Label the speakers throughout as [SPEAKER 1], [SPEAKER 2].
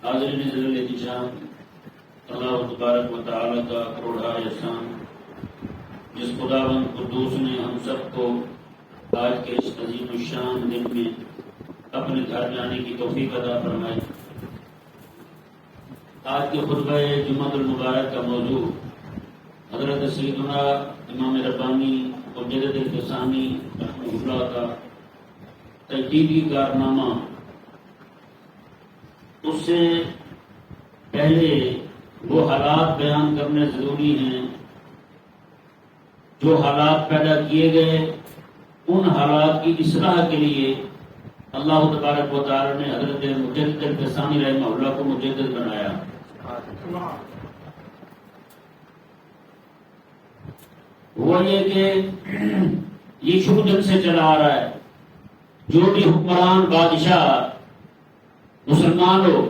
[SPEAKER 1] حاضرین ذل احتشام، اللہ تبارک و تعالی کا کروڑا احسان جس خداوند قدوس نے ہم سب کو آج کے اس عظیم الشان دن میں اپنے گھر جانے کی توفیق عطا فرمائی۔ آج کے خطبہ جمعہ المبارک کا موضوع حضرت سیدنا امام ربانی مجدد الفسانی رحمہ اللہ کا تجدیدی کارنامہ۔ اس سے پہلے وہ حالات بیان کرنے ضروری ہیں جو حالات پیدا کیے گئے، ان حالات کی اصلاح کے لیے اللہ تبارک و تعالی نے حضرت مجدد الفسانی رحمہ اللہ کو مجدد بنایا۔ وہ یہ کہ یہ شروع دن سے چلا آ رہا ہے، جو بھی حکمران بادشاہ مسلمان ہو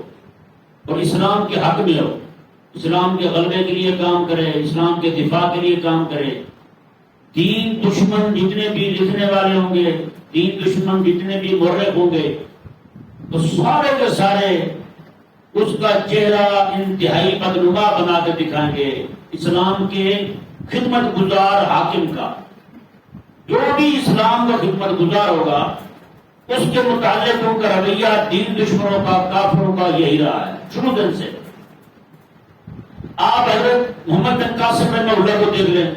[SPEAKER 1] اور اسلام کے حق میں ہو، اسلام کے غلبے کے لیے کام کرے، اسلام کے دفاع کے لیے کام کرے، دین دشمن جتنے بھی لکھنے والے ہوں گے، دین دشمن جتنے بھی مورخ ہوں گے، تو سارے کے سارے اس کا چہرہ انتہائی بدنما بنا کے دکھائیں گے اسلام کے خدمت گزار حاکم کا۔ جو بھی اسلام کا خدمت گزار ہوگا اس کے متعلق ان کا رویہ دین دشمنوں کا، کافروں کا یہی رہا ہے شروع دن سے۔ آپ حضرت محمد بن قاسم رحمہ اللہ کو دیکھ لیں،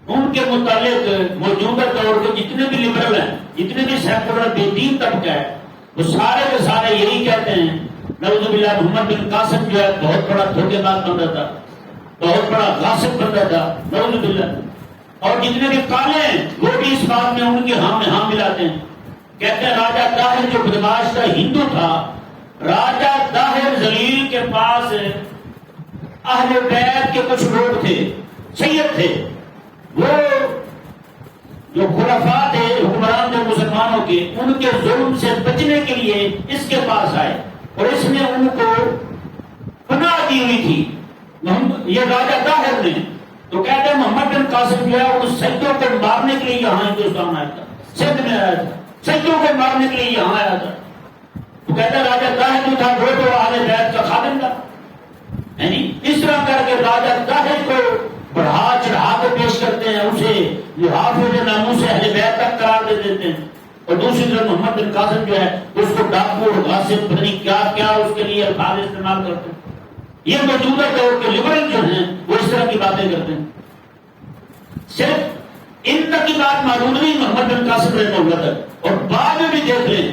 [SPEAKER 1] ان کے متعلق موجودہ دور کے جتنے بھی لبرل ہیں، جتنے بھی سیکولر بے دین طبقہ ہے، وہ سارے کے سارے یہی کہتے ہیں نعوذ باللہ محمد بن قاسم جو ہے بہت بڑا دھوکے باز بن رہا تھا، بہت بڑا غاصب بن رہا تھا، نعوذ باللہ۔ اور جتنے بھی کالے ہیں وہ بھی اس بات میں ان کی ہاں میں ہاں ملاتے ہیں، کہتے ہیں راجہ طاہر جو بدماش کا ہندو تھا، راجہ طاہر ذلیل کے پاس اہل بیت کے کچھ لوگ تھے، سید تھے، وہ جو خلفاء تھے حکمران تھے مسلمانوں کے، ان کے ظلم سے بچنے کے لیے اس کے پاس آئے اور اس نے ان کو پناہ دی ہوئی تھی، یہ راجہ طاہر نے۔ تو کہتے ہیں محمد بن قاسم جو ہے اس سیدوں کو مارنے کے لیے یہاں ہندوستان آیا تھا، سندھ میں آیا تھا، سیدوں کو مارنے کے لیے یہاں آیا تھا۔ تو کہتا ہے راجہ طاہر جو تھا وہ تو اہل بیت کا خادم تھا، یعنی اس طرح کر کے راجہ طاہر کو بڑھا چڑھا کے پیش کرتے ہیں، اسے حافظ ناموس اہل بیت تک قرار دے دیتے ہیں، اور دوسری طرف محمد بن قاسم جو ہے اس کو ڈاکو اور غاصب پتہ نہیں کیا کیا اس کے لیے الفاظ استعمال کرتے ہیں۔ یہ موجودہ دور کے لبرل جو ہیں وہ اس طرح کی باتیں کرتے ہیں۔ صرف ان تک کی بات معلوم نہیں محمد بن قاسم رحمہ اللہ تک، اور بعد میں بھی دیکھ لیں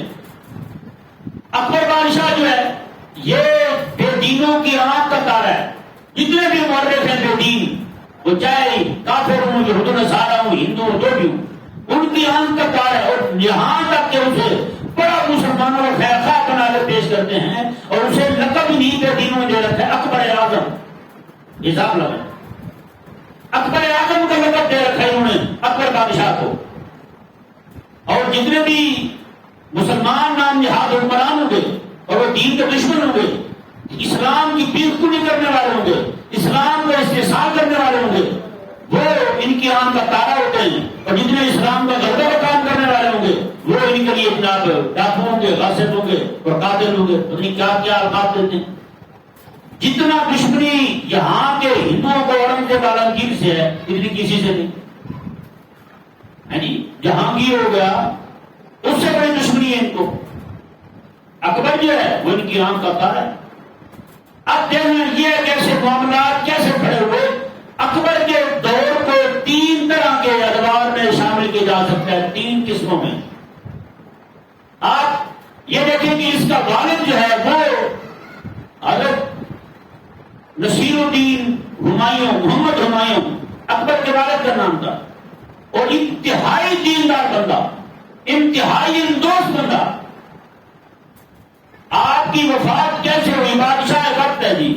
[SPEAKER 1] اکبر بادشاہ جو ہے یہ بے دینوں کی آنکھ کا تارا ہے، جتنے بھی مورخ ہیں بے دین، وہ چاہے کافر ہوں، یہود و نصارہ ہوں، ہندو ہوں، جو بھی ہوں، ان کی آنکھ کا تارا ہے، اور یہاں تک کہ اسے بڑا مسلمانوں کا خیر خواہ بنا کر پیش کرتے ہیں، اور اسے لقب نہیں بے دینوں میں دے رکھا ہے اکبر اعظم۔ حساب لگا اکبر اعظم کا لقب دے رکھا ہے انہوں نے اکبر بادشاہ کو، اور جتنے بھی مسلمان نام نہاد حکمران ہوں گے اور وہ دین کے دشمن ہوں گے، اسلام کی پیٹ کھلی کرنے والے ہوں گے، اسلام کو استحصال کرنے والے ہوں گے، وہ ان کی آنکھ کا تارا ہوتے ہیں، اور جتنے اسلام کا غلبہ کا کام کرنے والے ہوں گے وہ ان کے لیے جناب ڈاکو ہوں گے، غاصب ہوں گے اور قاتل ہوں گے، پتہ نہیں کیا کیا الفاظ دیتے ہیں۔ جتنا دشمنی یہاں کے ہندوؤں کو اورنگزیب عالمگیر سے ہے اتنی کسی سے نہیں، یعنی جہانگیر ہو گیا اس سے بڑی دشمنی ہے ان کو۔ اکبر جو ہے وہ ان کی آنکھ کا تارا ہے۔ اب دیکھیں یہ کیسے معاملات کیسے کھڑے ہوئے۔ اکبر کے دور کو تین طرح کے ادوار میں شامل کیا جا سکتا ہے، تین قسموں میں۔ آپ یہ دیکھیں کہ اس کا والد جو ہے وہ حضرت نصیر الدین ہمایوں، محمد ہمایوں اکبر کے والد کا نام تھا، اور انتہائی دیندار بندہ، انتہائی دوست بندہ۔ آپ کی وفات کیسے ہوئی؟ بادشاہ وقت ہے جی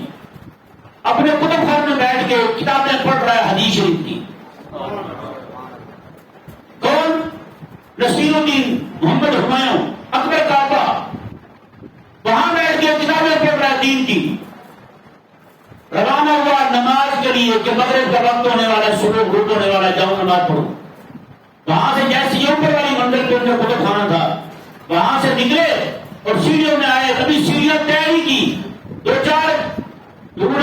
[SPEAKER 1] اپنے کتب خانے میں بیٹھ کے کتابیں پڑھ رہا ہے حدیث شریف کی۔ کون؟ نصیر الدین محمد ہمایوں اکبر کا ابا، وہاں بیٹھ کے کتابیں پڑھ رہا ہے دین کی۔ روانہ ہوا نماز کے لیے کہ مغرب کا وقت ہونے والا ہے، صبح غروب ہونے والا ہے، جاؤ نماز پڑھو۔ وہاں سے جیسے یہ اوپر والی منزل پہ ان کا کتب خانہ تھا، وہاں سے نکلے اور سیڑھیوں میں آئے، کبھی سیڑھیاں طے نہیں کی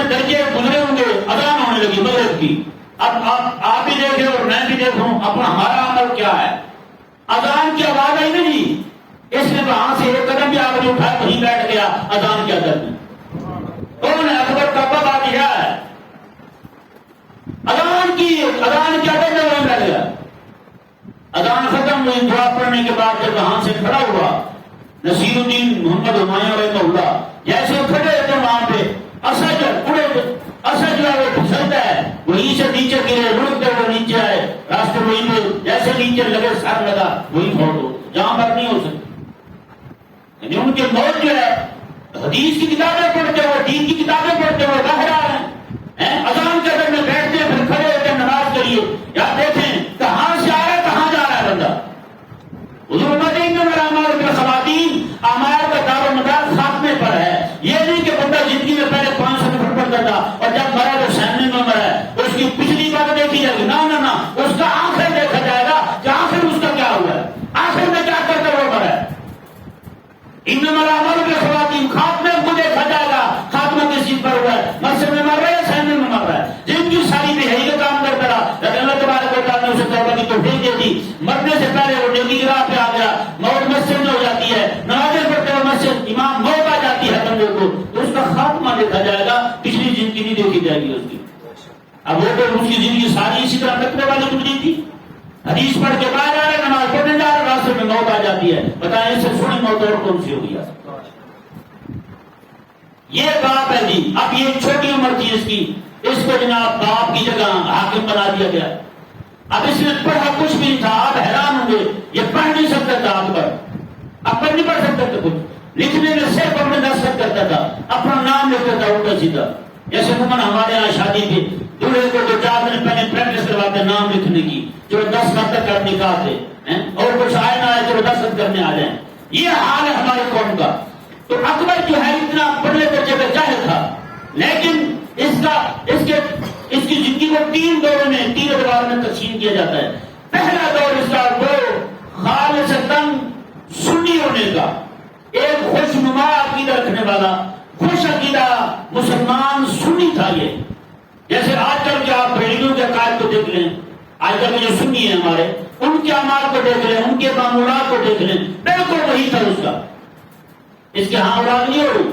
[SPEAKER 1] درجے گزرے ہوں گے، اذان ہونے لگی مغرب کی. اب آپ بھی دیکھیں اور میں بھی دیکھوں اپنا ہمارا عمل کیا ہے. اذان کی آواز آئی نا جی، اس نے وہاں سے ایک قدم بھی آپ نے اٹھایا وہیں بیٹھ گیا. اذان کیا کرنا کون ہے؟ اکبر کا بابا کیا ہے؟ اذان کیا کرنا وہیں بیٹھ گیا. اذان ختم ہوئی، دعا پڑھنے کے بعد جب وہاں سے کھڑا ہوا نصیر الدین محمد ہمایوں رحمہ اللہ، جیسے کھڑے تھے وہاں پہ اسد اڑے، اسد جو ہے وہ پھسلتا ہے، وہیں سے نیچے گرے، لڑکتے ہوئے نیچے آئے، راستے وہیں پہ جیسے نیچے لگے سر لگا وہی فوت ہو، جہاں پر نہیں ہو سکتی. یعنی ان کے موت جو ہے حدیث کی کتابیں پڑھتے ہوئے، دین کی کتابیں پڑھتے ہوئے باہر آ رہے ہیں. اذان کے اندر میں بیٹھتے ہیں پھر کھڑے ہوتے ہیں نماز کے لیے. یا دیکھیں کہاں سے آ رہا ہے کہاں جا رہا ہے بندہ. حضور خواتین اعمال کا دار و مدار خاتمے پر ہے. یہ نہیں کہ بندہ زندگی میں پہلے 500 نفر پڑھتا تھا اور جب مرا تو سامنے میں مرا ہے اس کی پچھلی بات دیکھی جائے گی. نہ اس کا آخر دیکھا جائے گا کہ آخر اس کا کیا ہوا ہے، آخر میں کیا کرتا وہ مرا ہے. انما الاعمال بالخواتیم، خاتمے کو دیکھا جائے گا خاتمہ کس چیز پر ہوا ہے، مسجد میں مر رہا ہے سامنے میں مر رہا ہے. جن کی ساری بے کام کرتا رہا لیکن اللہ تبارک و تعالیٰ نے اسے توبہ کی توفیق دے دی. مرنے سے پہلے وہ نیکی کی راہ پہ آ گیا، موت مسجد میں ہو جاتی ہے، نمازیں پڑھتے ہوئے مسجد امام موت آ جاتی ہے بندے کو، تو اس کا خاتمہ دیکھا جائے گا، پچھلی زندگی نہیں دیکھی جائے گی اس کی. اب وہ تو اس کی زندگی ساری اسی طرح تکنے والی گزری تھی. حدیث پڑھ کے باہر آ رہے، نماز پڑھنے جا رہے، راستے میں موت آ جاتی ہے. بتائیں اس سے سوڑی موت اور کون سی ہوگی؟ یہ باپ ہے جی. اب یہ چھوٹی عمر تھی اس کو جناب باپ کی جگہ حاکم بنا دیا گیا. اب اس نے پڑھا کچھ بھی نہیں تھا. آپ حیران ہوں گے، یہ پڑھ نہیں سکتا تھا آپ پر، اب پڑھ نہیں پڑھ سکتا تھا کچھ. لکھنے میں صرف اپنے دستخط کرتا تھا، اپنا نام لکھتا تھا الٹا سیدھا. جیسے عموماً ہمارے یہاں شادی تھی، دولہے کو 2-4 دن پہلے پریکٹس کرواتے نام لکھنے کی، جو 10 وقت تک کر نکاح تھے، اور کچھ آئے نہ آئے چلو دستخط کرنے آ جائیں. یہ حال ہے ہمارے قوم کا. تو اکبر جو ہے اتنا پڑھنے درجے کا جاہل تھا، لیکن اس کی زندگی کو 3 دوروں میں 3 ادوار میں تقسیم کیا جاتا ہے. پہلا دور اس کا وہ خالصتاً سنی ہونے کا، ایک خوش نما عقیدہ رکھنے والا، خوش عقیدہ مسلمان سنی تھا. یہ جیسے آج کل کے آپ ریڈیو کے عقائد کو دیکھ لیں، آج کل کے جو سنی ہیں ہمارے، ان کے اعمال کو دیکھ لیں، ان کے معمولات کو دیکھ لیں، بالکل وہی تھا اس کا. اس کے ہاں اولاد نہیں ہو رہی.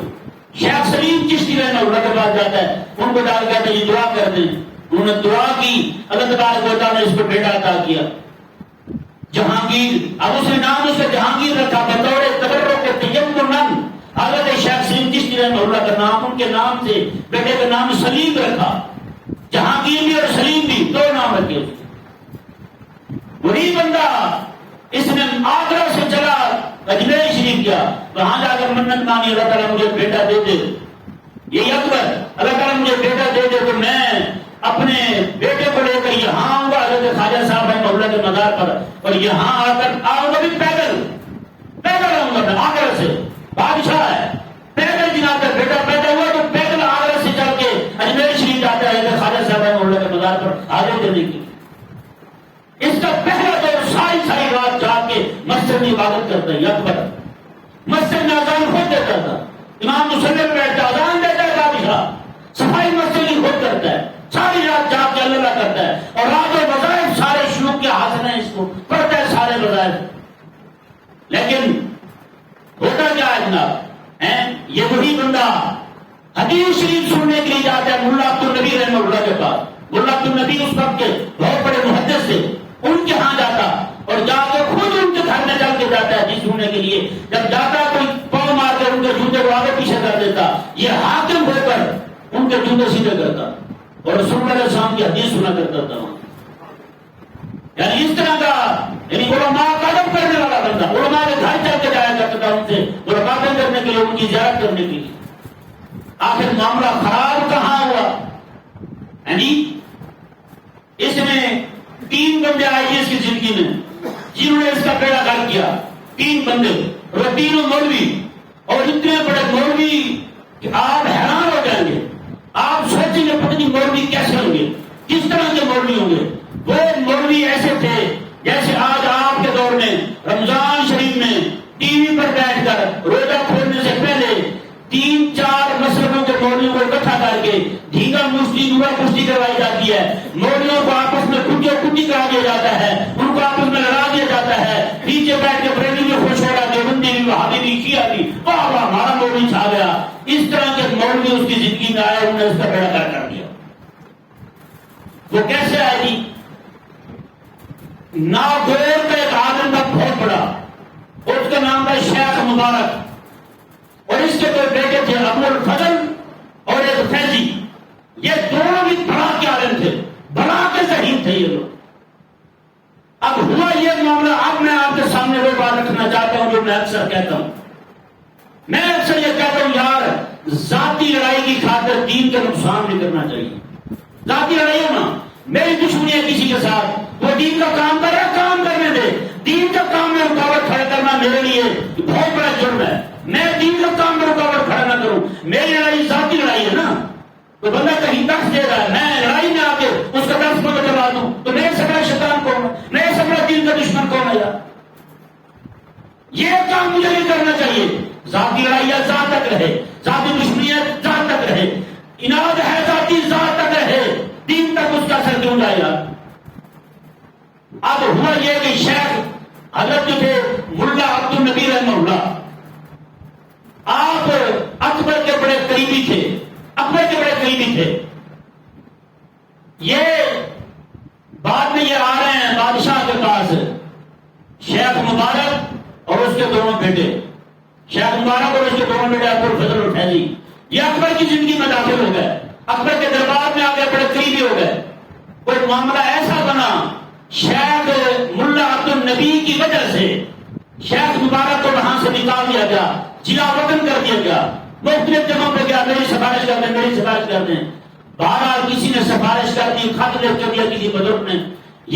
[SPEAKER 1] شیخ سلیم چشتی رحمہ اللہ کے پاس جاتا ہے، ان کو ڈال کہتے ہیں یہ دعا کر دیں. انہوں نے دعا کی، اللہ تبارک و تعالیٰ نے اس کو بیٹا عطا کیا جہانگیر. اب اس نے نام اس کا جہانگیر رکھا بطور تبرک تیمن. حضرت شیخ سلیم چشتی رحمہ اللہ کا نام ان کے نام سے بیٹے کا نام سلیم رکھا. جہانگیر بھی اور سلیم بھی 2 نام رکھے. وہی بندہ اس نے آگرہ سے چلا اجمیر شریف گیا، وہاں جا کر منت مانی اللہ تعالیٰ مجھے بیٹا دے دے. یہی اکبر، اللہ تعالیٰ مجھے بیٹا دے دے تو میں اپنے بیٹے کو لے کر یہاں آؤں گا حضرت خواجہ صاحب رحمہ اللہ کے مزار پر، اور یہاں آ کر آؤں گا بھی پیدل آؤں گا. میں آگرہ سے بادشاہ ہے، پیدل جنا کر بیٹا پیدا ہوا تو پیدل آگرہ سے چل کے اجمیر شریف جاتا ہے حضرت خواجہ صاحب رحمہ اللہ کے مزار پر حاضر دینے کی. اس کا پہلا دور ساری رات جا کے مسجد میں عبادت کرتا ہے. اکبر مسجد میں اذان خود دیتا تھا، امام مسلم بیٹھتا اذان دیتا ہے، بادشاہ صفائی مسجد کی خود کرتا ہے، ساری رات جا کے اللہ کرتا ہے، اور رات و وظائف سارے شروع کے حاصل ہیں، اس کو پڑھتا ہے سارے وظائف. لیکن ہوتا کیا ہے جناب، یہ وہی بندہ حدیث شریف سننے کے لیے جاتا ہے ملا عبد النبی رحمہ اللہ کے پاس. ملا عبد النبی اس وقت کے بہت بڑے محدث تھے، ان کے ہاں جاتا اور جا کے خود ان کے گھر میں چل کے جاتا ہے حدیث سننے کے لیے. جب جاتا کوئی پاؤں مار کر ان کے جوتے کو آگے پیچھے کر دیتا، یہ حاکم ہو کر ان کے جوتے سیدھے کرتا اور رسول اللہ علیہ السلام کی حدیث سنا کرتا تھا. یعنی اس طرح کا، یعنی علماء کا ادب کرنے والا بندہ، علماء کے گھر چل کے جایا کرتا تھا، ان سے ملاقاتیں کرنے کے لیے، ان کی زیارت کرنے کے لیے. آخر معاملہ خراب کہاں ہوا؟ یعنی اس میں 3 بندے آئے اس کی زندگی میں جنہوں نے اس کا بیڑا گرک کیا. 3 بندے، اور وہ تینوں مولوی، اور اتنے بڑے مولوی کہ آپ حیران ہو جائیں گے. آپ سوچیں گے پتہ نہیں مولوی کیسے ہوں گے، کس طرح کے مولوی ہوں گے. وہ مولوی ایسے تھے جیسے آج آپ کے دور میں رمضان شریف میں ٹی وی پر بیٹھ کر روزہ کھولنے سے پہلے 3-4 مسلموں کے مولویوں کو اکٹھا کر کے دھیگا مشتی دورا کشتی کروائی جاتی ہے، مولویوں کو آپس میں کٹی کرا دیا جاتا ہے، ان کو آپس میں لڑا دیا جاتا ہے، نیچے بیٹھ کے بریلی میں خوش ہو رہا، دیوبندی بھی، وہابی بھی، شیعہ بھی، واہ واہ ہمارا مولوی چھا گیا. اس طرح کے مولوی اس کی زندگی میں آئے، انہوں نے اس کا بیڑا کر دیا. وہ کیسے آئے گی؟ ناگور کا ایک عالم تھا بہت بڑا، اس کا نام تھا شیخ مبارک، اور اس کے دو بیٹے تھے ابو الفضل اور ایک فیضی. یہ دونوں بھی بڑا کے عالم تھے، بڑا کے ذہین تھے یہ لوگ. اب ہوا یہ معاملہ، اب میں آپ کے سامنے وہ بات رکھنا چاہتا ہوں جو میں اکثر کہتا ہوں. میں اکثر یہ کہتا ہوں یار ذاتی لڑائی کی خاطر دین کا نقصان نہیں کرنا چاہیے. ذاتی لڑائی ہو نا، میری دشمنی ہے کسی کے ساتھ، وہ دین کا کام کر رہا ہے، کام کرنے دے. دین کا کام میں رکاوٹ کھڑا کرنا میرے لیے بہت بڑا جرم ہے. میں دین کا کام میں رکاوٹ کھڑا نہ کروں. میری لڑائی ذاتی لڑائی ہے نا، تو بندہ کہیں درس دے رہا ہے، میں لڑائی میں آ کے اس کا درس میں کروا دوں تو میرے سے بڑا شیطان کون ہے؟ میرے سے بڑا دین کا دشمن کون ہے؟ یار یہ کام مجھے نہیں کرنا چاہیے. ذاتی لڑائیاں ذات تک رہے، ذاتی دشمنیت ذات تک رہے، اناد ہے ذاتی ذات تک رہے، دین تک اس کا اثر کیوں جائے گا؟ اب ہوا یہ کہ شیخ حضرت جو تھے ملا عبد النبی رحمہ اللہ، آپ اکبر کے بڑے قریبی تھے، اکبر کے بڑے قریبی تھے. یہ بعد میں یہ آ رہے ہیں بادشاہ کے پاس، شیخ مبارک اور اس کے دونوں بیٹے، شیخ مبارک اور اس کے دونوں بیٹے ابو الفضل اور فیضی. یہ اکبر کی زندگی میں داخل ہو گئے، اکبر کے دربار میں آ گئے، بڑے قریبی ہو گئے. کوئی معاملہ ایسا بنا، شیخ ملا عبد النبی کی وجہ سے شیخ مبارک کو وہاں سے نکال دیا گیا، جلا وطن کر دیا گیا، مختلف جگہوں پہ گیا، میری سفارش کر دیں، میری سفارش کر دیں. بہرحال کسی نے سفارش کر دی، خط لکھ کر دیا کسی بزرگ نے.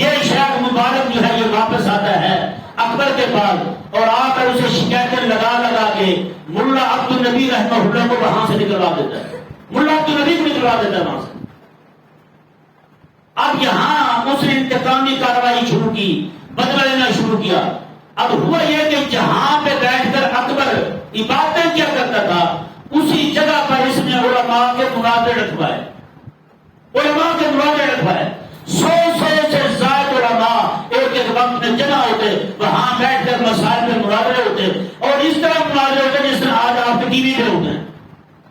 [SPEAKER 1] یہ شیخ مبارک جو ہے یہ واپس آتا ہے اکبر کے پاس اور آ کر اسے شکایتیں لگا لگا کے ملا عبد النبی رحمہ اللہ کو وہاں سے نکلوا دیتا ہے، ملا عبد النبی کو نکلوا دیتا ہے وہاں سے. اب یہاں اس نے انتقامی کارروائی شروع کی، بدلہ لینا شروع کیا. اب ہوا یہ کہ جہاں پہ بیٹھ کر اکبر عبادتیں کیا کرتا تھا، اسی جگہ پر اس نے علماء کے مناظرے رکھوائے، علماء کے مناظرے رکھوائے. 100 سے زائد علماء ایک ایک وقت میں جمع ہوتے، وہاں بیٹھ کر مسائل میں مناظرے ہوتے، اور اس طرح مناظرے ہوتے جس طرح آج آپ ٹی وی پہ ہوتے ہیں.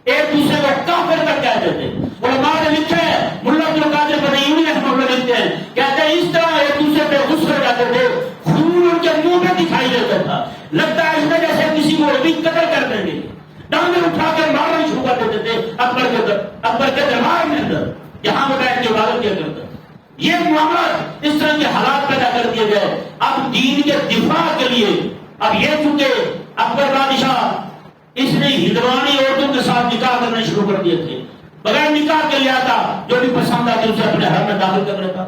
[SPEAKER 1] ایک دوسرے کو کافر تک کہتے تھے. علماء نے لکھا ہے، ملا عبد القادر بدیعی رحمہ اللہ لکھتے ہیں، کہتے ہیں اس طرح ایک دوسرے پہ غصے ہو جاتے تھے، خون ان کے منہ پہ دکھائی دیتا تھا، لگتا ہے اس میں جیسے کسی کو ابھی قتل کر دیں گے. ڈانگیں اٹھا کر مارنا شروع کر دیتے تھے اکبر کے دربار میں اندر، یہاں وہ بیٹھ کے عبادت کیا کرتا. یہ معاملات اس طرح کے حالات پیدا کر دیے گئے. اب دین کے دفاع کے لیے اب یہ چونکہ اکبر بادشاہ اس نے ہندوانی عورتوں کے ساتھ نکاح کرنے شروع کر دیے تھے، بغیر نکاح کے لیا تھا، جو بھی پسند آتی اسے اپنے حرم میں داخل کر لیتا،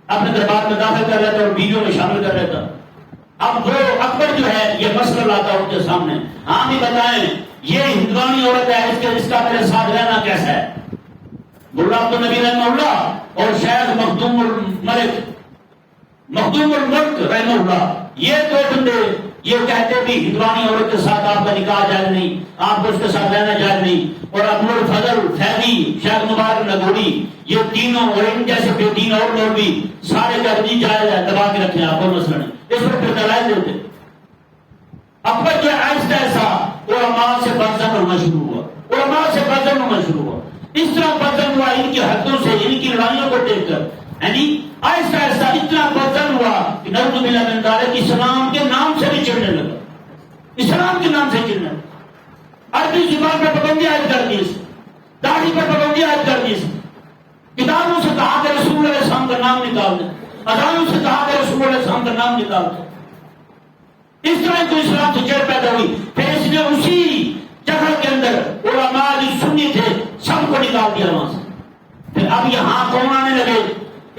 [SPEAKER 1] اپنے دربار میں داخل کر لیتا اور بیویوں میں شامل کر لیتا. اب وہ اکبر جو ہے یہ مسئلہ لاتا ان کے سامنے، ہاں بھی بتائیں یہ ہندوانی عورت ہے، اس کا میرے ساتھ رہنا کیسا ہے؟ ملا عبد النبی رحمہ اللہ اور شیخ مخدوم الملک رحمہ اللہ، یہ دو بندے یہ کہتے بھی ہندوانی عورت کے ساتھ آپ کا نکاح جائز نہیں، آپ کو اس کے ساتھ رہنا جائز نہیں. اور ابو الفضل فیضی، شیخ مبارک نگوری، یہ تینوں اور ان جیسے بے دین اور لوگ بھی سارے کہتے جائز ہے، دبا کے رکھیں آپ، کوئی مسئلہ نہیں. اس پر پھر دلائل دیتے. اکبر جو آہستہ آہستہ علماء سے بدزن ہونا شروع ہوا، علماء سے بدزن ہونا شروع ہوا. اس طرح بدزن ہوا ان کی حدوں سے، ان کی لڑائیوں کو دیکھ کر، یعنی آہستہ آہستہ اتنا بدزن ہوا کہ نعوذ باللہ من ذالک اسلام کے نام سے بھی چڑھنے لگا، اسلام کے نام سے چڑھنے لگا. عربی زبان پر پابندی عائد کر دی، داڑھی پر پابندی عائد کر دی، کتابوں سے کہا کہ رسول اللہ علیہ السلام کا نام نکال دیں، اذانوں سے کہا کہ رسول اللہ علیہ السلام کا نام نکال دیں. اس طرح تو اسلام سے جڑ پیدا ہوئی. پھر اس نے اسی جگہ کے اندر علماء جو سنی تھے سب کو نکال دیا وہاں سے. پھر اب یہاں کون آنے لگے؟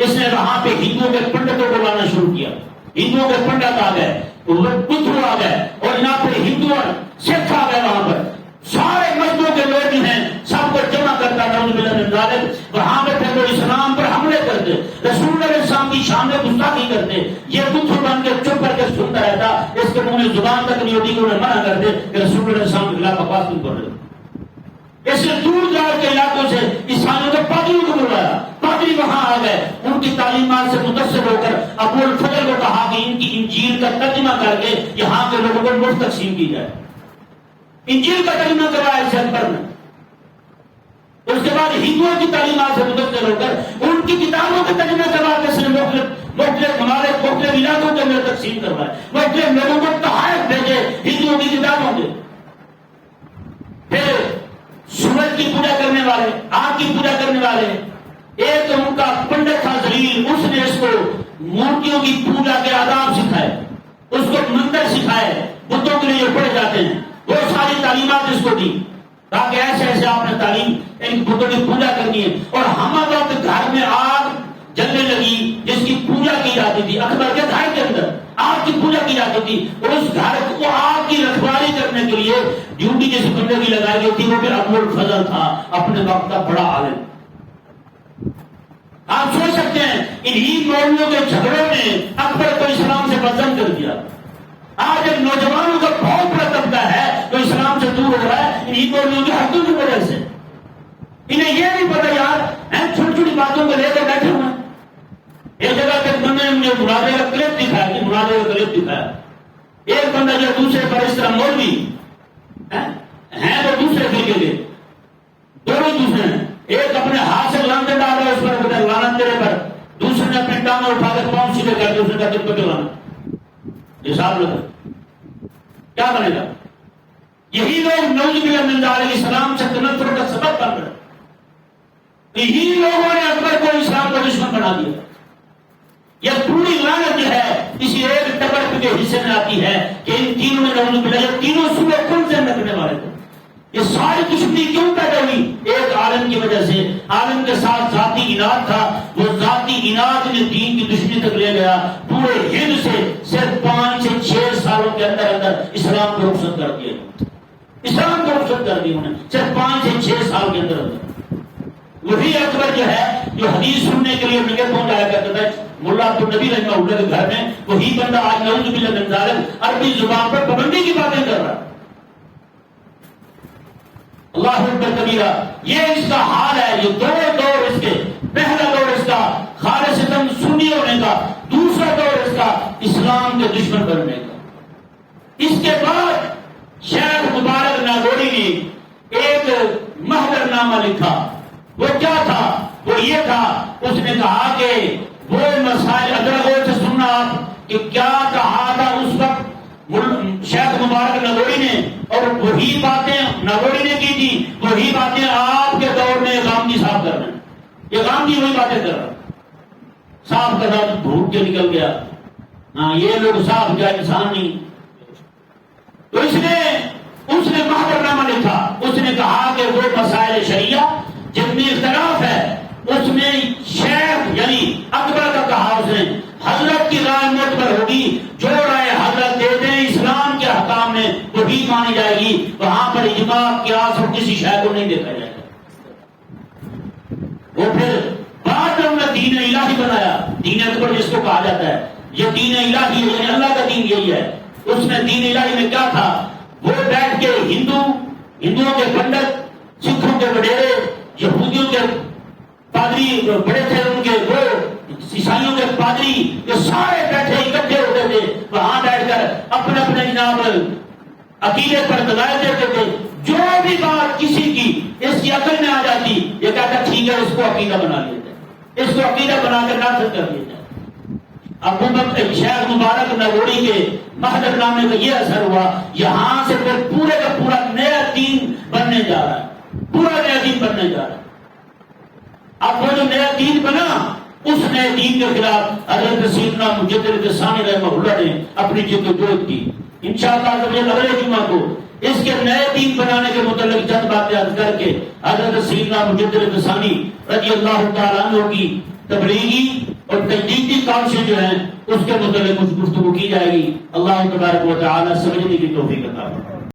[SPEAKER 1] اس نے وہاں پہ ہندوؤں کے پنڈتوں کو لانا شروع کیا. ہندوؤں کے پنڈت آ گئے، بدھو آ گئے، اور یہاں پہ ہندو اور سکھ آ گئے. وہاں پر سارے مذہبوں کے لوگ جو ہیں سب کو جمع کرتا نعوذ باللہ من ذالک. وہاں پہ پھر وہ اسلام پر حملے کرتے، رسول اللہ علیہ السلام کی شان میں گستاخی کرتے. یہ بدھو بن کے چپ کر کے سنتا رہتا، اس کے منہ میں زبان تک نہیں ہوتی کہ انہیں منع کرتے کہ رسول اللہ علیہ السلام کے خلاف بکواس کیوں کر رہے. اس نے دور دراز کے علاقوں سے عیسائیوں کے پادریوں کو بلوایا، پادری وہاں آ گئے، ان کی تعلیمات سے متاثر ہو کر ابو الفضل کو کہا کہ ان کی انجیل کا ترجمہ کر کے یہاں کے لوگوں کو مفت تقسیم کی جائے۔ انجیل کا ترجمہ کروایا اس اکبر نے۔ اس کے بعد ہندوؤں کی تعلیمات سے متاثر ہو کر ان کی کتابوں کا ترجمہ کروا کے صرف مختلف ممالک مختلف علاقوں کے اندر تقسیم کروائے، مختلف لوگوں کو تحائف بھیجے ہندوؤں کی کتابوں کے۔ پھر سورج کی پوجا کرنے والے، آگ کی پوجا کرنے والے، ایک ان کا پنڈت تھا ذلیل، اس نے اس کو مورتیوں کی پوجا کے آداب سکھائے، اس کو منتر سکھائے، بتوں کے لیے پڑھے جاتے ہیں، وہ ساری تعلیمات اس کو دی تاکہ ایسے ایسے آپ نے تعلیم ان بتوں کی پوجا کرنی ہے۔ اور ہم وقت گھر میں آگ جلنے لگی جس کی پوجا کی جاتی تھی، اکبر کے گھر کے اندر آگ کی پوجا کی جاتی تھی، اور اس گھر کو آگ کی رکھوالی کرنے کے لیے ڈیوٹی جیسے بندے کی لگائی گئی تھی، وہ بھی ابو الفضل تھا، اپنے وقت کا بڑا عالم۔ آپ سوچ سکتے ہیں انہی مولویوں کے جھگڑوں نے اکبر کو اسلام سے بدزن کر دیا۔ آج ایک نوجوانوں کا بہت بڑا طبقہ ہے جو اسلام سے دور ہو رہا ہے انہی مولویوں کی حرکتوں کی وجہ سے۔ انہیں یہ نہیں پتا یار، چھوٹی چھوٹی باتوں کو لے کر بیٹھے ہوئے ہیں۔ ایک جگہ پہ بندے نے مجھے مناظرے کا کلپ دکھایا کہ مناظرے کا کلپ دکھایا، ایک بندہ جو دوسرے پر اس طرح مولوی ہیں تو دوسرے فرقے کے دونوں دوسرے ہیں، ایک اپنے ہاتھ سے لانتے ڈال رہا ہے اس پر لعنت تیرے پر، دوسرے نے اپنے ٹانگ اٹھا کر پاؤں سیدھے کر کے دوسرے کا دل پہ لانا، حساب لگا کیا بنے گا؟ یہی لوگ نعوذ باللہ من ذالک اسلام سے تنفر کا سبب بن رہے، یہی لوگوں نے اکبر کو اسلام کا دشمن بنا دیا۔ یہ پوری لعنت جو ہے اسی ایک ٹبر کے حصے میں آتی ہے کہ ان تینوں نے نعوذ باللہ، یہ تینوں صبح کن سے رکھنے والے تھے۔ یہ ساری دشمنی کیوں پیدا ہوئی؟ ایک عالم کی وجہ سے۔ عالم کے ساتھ ذاتی اناد تھا، وہ ذاتی اناد نے دین کی دشمنی تک لے گیا۔ پورے ہند سے صرف 5 سے 6 سالوں کے اندر اندر اسلام کو رخصت کر دیا، اسلام کو رخصت کر دیا انہوں نے صرف 5 سے 6 سال کے اندر اندر۔ وہی اکبر جو ہے جو حدیث سننے کے لیے نگر پہنچایا کرتا تھا ملا عبد النبی رحمہ اللہ کے گھر میں، وہی بندہ آج نعوذ باللہ من ذالک عربی زبان پر پابندی کی باتیں کر رہا ہے۔ اللہ اکبر کبیرہ، یہ اس کا حال ہے۔ یہ دور اس کے، پہلا دور اس کا خالصتاً سنی ہونے کا، دوسرا دور اس کا اسلام کے دشمن بننے کا۔ اس کے بعد شیخ مبارک ناگوری نے ایک محضر نامہ لکھا۔ وہ کیا تھا؟ وہ یہ تھا، اس نے کہا کہ وہ مسائل اگر غور سے سننا آپ کہ کیا کہا تھا اس وقت شیخ مبارک ناگوری نے، اور وہی باتیں ناگوری نے کی تھی، وہی باتیں آپ کے دور میں غامدی صاحب کر رہے ہیں۔ یہ غامدی وہی باتیں کر رہا ہے، صاحب کا نام بھوک کے نکل گیا، ہاں یہ لوگ صاحب کیا انسان نہیں۔ تو اس نے محضر نامہ لکھا، اس نے کہا کہ وہ مسائل شریعہ جن میں اختلاف ہے اس میں شیخ یعنی اکبر کا کہا، اس نے حضرت کی رائے معتبر ہوگی، جو رائے حضرت دے دیں اسلام کے حکام میں وہی مانی جائے گی، وہاں پر اجماع قیاس اور کسی شے کو نہیں دیکھا جائے گا۔ وہ پھر بعد میں انہوں نے دین الہی بنایا، دین اکبر جس کو کہا جاتا ہے، یہ دین الہی ہے، یعنی اللہ کا دین یہی ہے۔ اس نے دین الہی میں کیا تھا؟ وہ بیٹھ کے ہندوؤں کے پنڈت، سکھوں کے وڈیرے، یہودیوں کے پادری بڑے تھے، ان کے وہ عیسائیوں کے پادری، یہ سارے بیٹھے اکٹھے ہوتے تھے، وہاں بیٹھ کر اپنے اپنے جناب عقیدے پر دلائل دیتے تھے۔ جو بھی بات کسی کی اس کی عقل میں آ جاتی، یہ کہتا ٹھیک ہے اس کو عقیدہ بنا لیا جائے، اس کو عقیدہ بنا کر نافذ کر دیا جائے۔ ابو بکر شیخ مبارک ناگوری کے محضر نامے کا یہ اثر ہوا، یہاں سے پھر پورے کا پورا نیا دین بننے جا رہا ہے، پورا نیا دین بننے جا رہا ہے۔ اب وہ جو نیا دین بنا، اس نئے دین کے خلاف حضرت سیدنا مجدد ثانی رحمہ اللہ نے اپنی جدوجہد کی۔ انشاءاللہ اگلے جمعہ کو اس کے نئے دین بنانے کے متعلق چند باتیں عرض کر کے حضرت سیدنا مجدد ثانی رضی اللہ تعالیٰ عنہ کی تبلیغی اور تجدیدی کاوشیں جو ہیں اس کے متعلق کچھ گفتگو کی جائے گی۔ اللہ تبارک و تعالی سمجھنے کی توفیق عطا فرمائے۔